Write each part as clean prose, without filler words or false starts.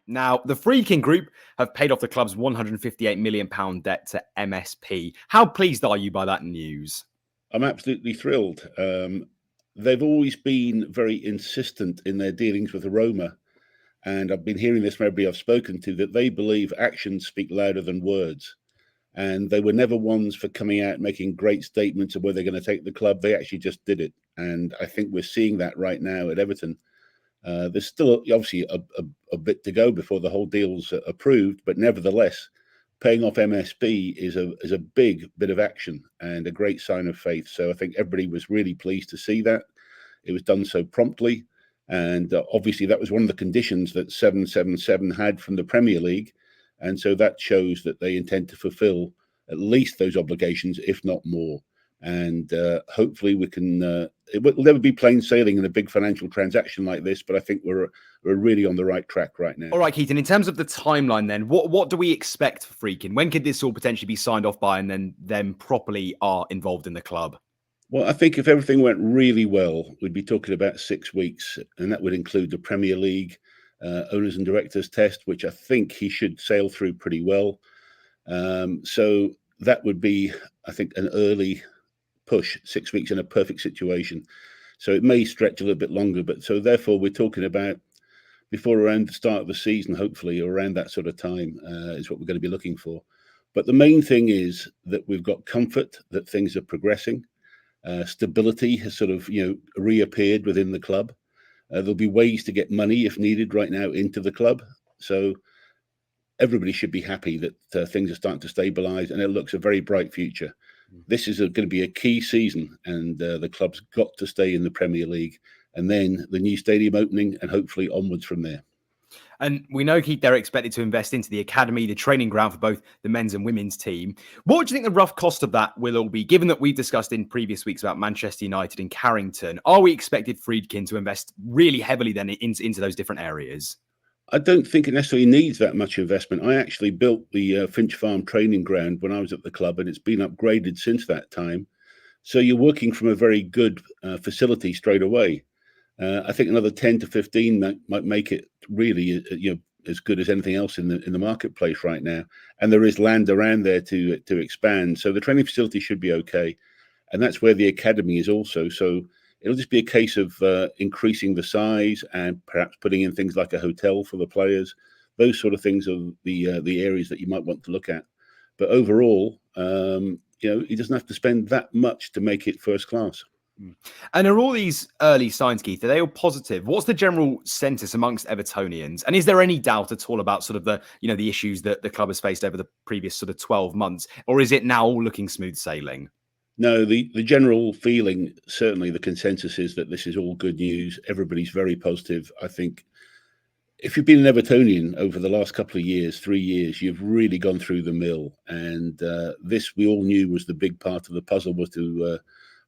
Now, the Friedkin Group have paid off the club's £158 million debt to MSP. How pleased are you by that news? I'm absolutely thrilled. They've always been very insistent in their dealings with Roma. And I've been hearing this from everybody I've spoken to, that they believe actions speak louder than words. And they were never ones for coming out making great statements of where they're going to take the club. They actually just did it. And I think we're seeing that right now at Everton. There's still obviously a bit to go before the whole deal's approved, but nevertheless, paying off MSB is a big bit of action and a great sign of faith. So I think everybody was really pleased to see that. It was done so promptly. And obviously that was one of the conditions that 777 had from the Premier League. And so that shows that they intend to fulfill at least those obligations, if not more. And hopefully we can, it will never be plain sailing in a big financial transaction like this, but I think we're really on the right track right now. All right, Keith, and in terms of the timeline then, what do we expect for Friedkin? When could this all potentially be signed off by and then them properly are involved in the club? Well, I think if everything went really well, we'd be talking about 6 weeks, and that would include the Premier League owners and directors test, which I think he should sail through pretty well. So that would be, I think, an early push, 6 weeks in a perfect situation. So it may stretch a little bit longer, but so therefore we're talking about before around the start of the season, hopefully, or around that sort of time is what we're going to be looking for. But the main thing is that we've got comfort that things are progressing. Stability has sort of, reappeared within the club. There'll be ways to get money if needed right now into the club. So everybody should be happy that things are starting to stabilise, and it looks a very bright future. This is going to be a key season, and the club's got to stay in the Premier League, and then the new stadium opening, and hopefully onwards from there. And we know, Keith, they're expected to invest into the academy, the training ground for both the men's and women's team. What do you think the rough cost of that will all be? Given that we've discussed in previous weeks about Manchester United and Carrington, are we expected Friedkin to invest really heavily then into those different areas? I don't think it necessarily needs that much investment. I actually built the Finch Farm training ground when I was at the club, and it's been upgraded since that time. So you're working from a very good facility straight away. I think another 10 to 15 might make it really, as good as anything else in the marketplace right now. And there is land around there to expand. So the training facility should be okay. And that's where the academy is also. So it'll just be a case of increasing the size and perhaps putting in things like a hotel for the players. Those sort of things are the areas that you might want to look at. But overall, he doesn't have to spend that much to make it first class. And are all these early signs, Keith, are they all positive? What's the general census amongst Evertonians? And is there any doubt at all about sort of the issues that the club has faced over the previous sort of 12 months? Or is it now all looking smooth sailing? No, the general feeling, certainly the consensus is that this is all good news. Everybody's very positive. I think if you've been an Evertonian over the last couple of years, 3 years, you've really gone through the mill. And this we all knew was the big part of the puzzle, was to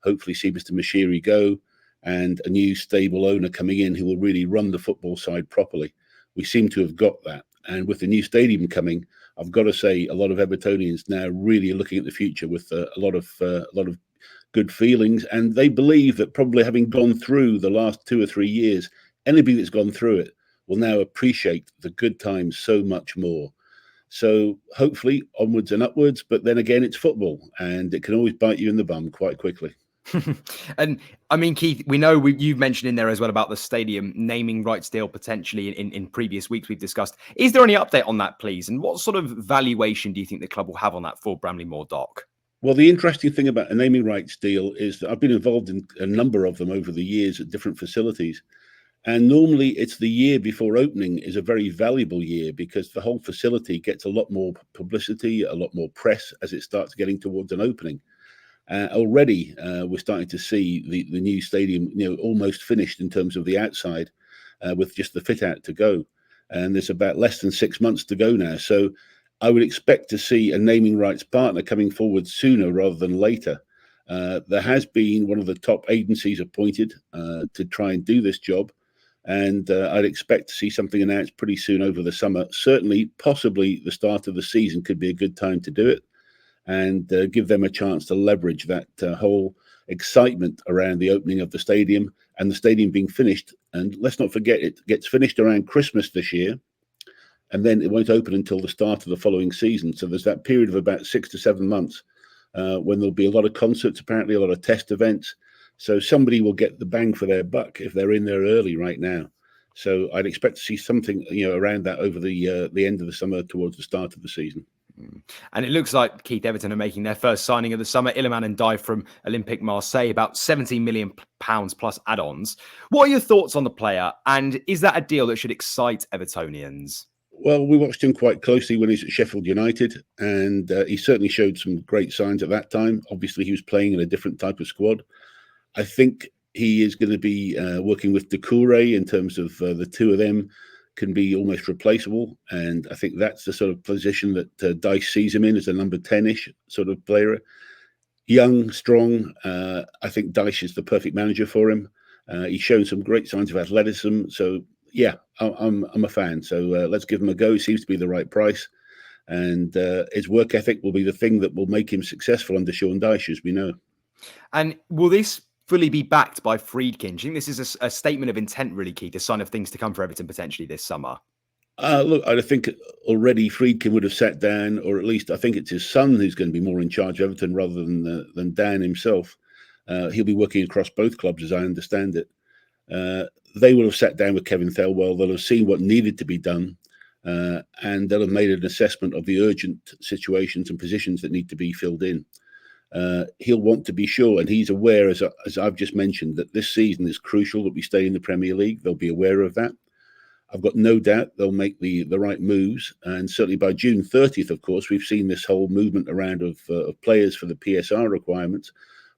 hopefully see Mr. Mashiri go and a new stable owner coming in who will really run the football side properly. We seem to have got that. And with the new stadium coming, I've got to say a lot of Evertonians now really are looking at the future with a lot of good feelings. And they believe that probably having gone through the last 2 or 3 years, anybody that's gone through it will now appreciate the good times so much more. So hopefully onwards and upwards, but then again, it's football and it can always bite you in the bum quite quickly. And I mean, Keith, we know you've mentioned in there as well about the stadium naming rights deal potentially in previous weeks we've discussed. Is there any update on that, please? And what sort of valuation do you think the club will have on that for Bramley Moor Dock? Well, the interesting thing about a naming rights deal is that I've been involved in a number of them over the years at different facilities. And normally it's the year before opening is a very valuable year because the whole facility gets a lot more publicity, a lot more press as it starts getting towards an opening. Already, we're starting to see the new stadium, almost finished in terms of the outside, with just the fit out to go. And there's about less than 6 months to go now. So I would expect to see a naming rights partner coming forward sooner rather than later. There has been one of the top agencies appointed to try and do this job. And I'd expect to see something announced pretty soon over the summer. Certainly, possibly the start of the season could be a good time to do it and give them a chance to leverage that whole excitement around the opening of the stadium and the stadium being finished. And let's not forget, it gets finished around Christmas this year. and then it won't open until the start of the following season. So there's that period of about 6 to 7 months when there'll be a lot of concerts, apparently a lot of test events. So somebody will get the bang for their buck if they're in there early right now. So I'd expect to see something, around that over the end of the summer towards the start of the season. And it looks like Keith Everton are making their first signing of the summer. Iliman Ndiaye from Olympique Marseille, about £17 million plus add-ons. What are your thoughts on the player? And is that a deal that should excite Evertonians? Well, we watched him quite closely when he was at Sheffield United, and he certainly showed some great signs at that time. Obviously, he was playing in a different type of squad. I think he is going to be working with Doucouré in terms of the two of them can be almost replaceable. And I think that's the sort of position that Dyche sees him in, as a number 10-ish sort of player. Young, strong. I think Dyche is the perfect manager for him. He's shown some great signs of athleticism. So, yeah, I'm a fan. So let's give him a go. It seems to be the right price. And his work ethic will be the thing that will make him successful under Sean Dyche, as we know. And will this fully be backed by Friedkin? Do you think this is a statement of intent, really, Keith, a sign of things to come for Everton potentially this summer? Look, I think already Friedkin would have sat down, or at least I think it's his son who's going to be more in charge of Everton rather than Dan himself. He'll be working across both clubs, as I understand it. They will have sat down with Kevin Thelwell. They'll have seen what needed to be done, and they'll have made an assessment of the urgent situations and positions that need to be filled in. He'll want to be sure, and he's aware, as I've just mentioned, that this season is crucial that we stay in the Premier League. They'll be aware of that. I've got no doubt they'll make the right moves, and certainly by June 30th, of course, we've seen this whole movement around of players for the PSR requirements.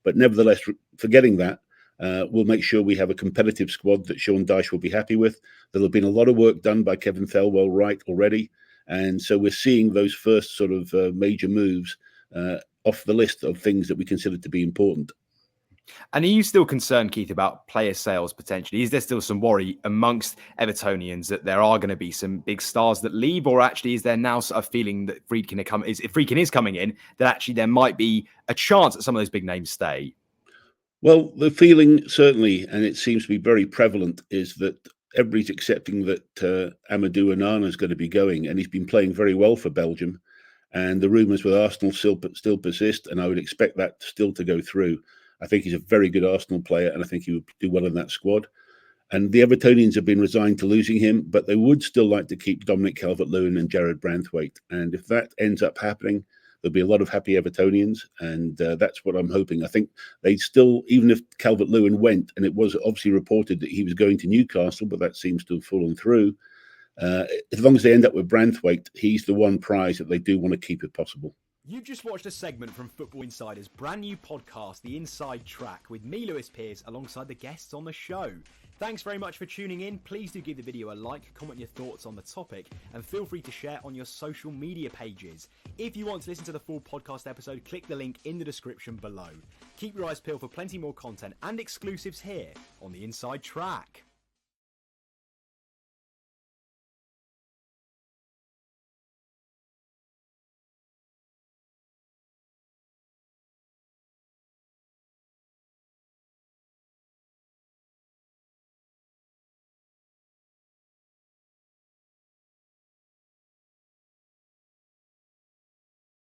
But nevertheless, forgetting that, we'll make sure we have a competitive squad that Sean Dyche will be happy with. There'll have been a lot of work done by Kevin Thelwell right already, and so we're seeing those first sort of major moves off the list of things that we consider to be important. And are you still concerned, Keith, about player sales potentially? Is there still some worry amongst Evertonians that there are going to be some big stars that leave, or actually is there now sort of feeling that if Friedkin is coming in, that actually there might be a chance that some of those big names stay? Well, the feeling certainly, and it seems to be very prevalent, is that everybody's accepting that Amadou Onana is going to be going, and he's been playing very well for Belgium. And the rumours with Arsenal still persist, and I would expect that still to go through. I think he's a very good Arsenal player, and I think he would do well in that squad. And the Evertonians have been resigned to losing him, but they would still like to keep Dominic Calvert-Lewin and Jared Branthwaite. And if that ends up happening, there'll be a lot of happy Evertonians, and that's what I'm hoping. I think they still, even if Calvert-Lewin went, and it was obviously reported that he was going to Newcastle, but that seems to have fallen through. As long as they end up with Branthwaite, he's the one prize that they do want to keep if possible. You've just watched a segment from Football Insider's brand new podcast, The Inside Track, with me, Lewis Pearce, alongside the guests on the show. Thanks very much for tuning in. Please do give the video a like, comment your thoughts on the topic, and feel free to share on your social media pages. If you want to listen to the full podcast episode, click the link in the description below. Keep your eyes peeled for plenty more content and exclusives here on The Inside Track.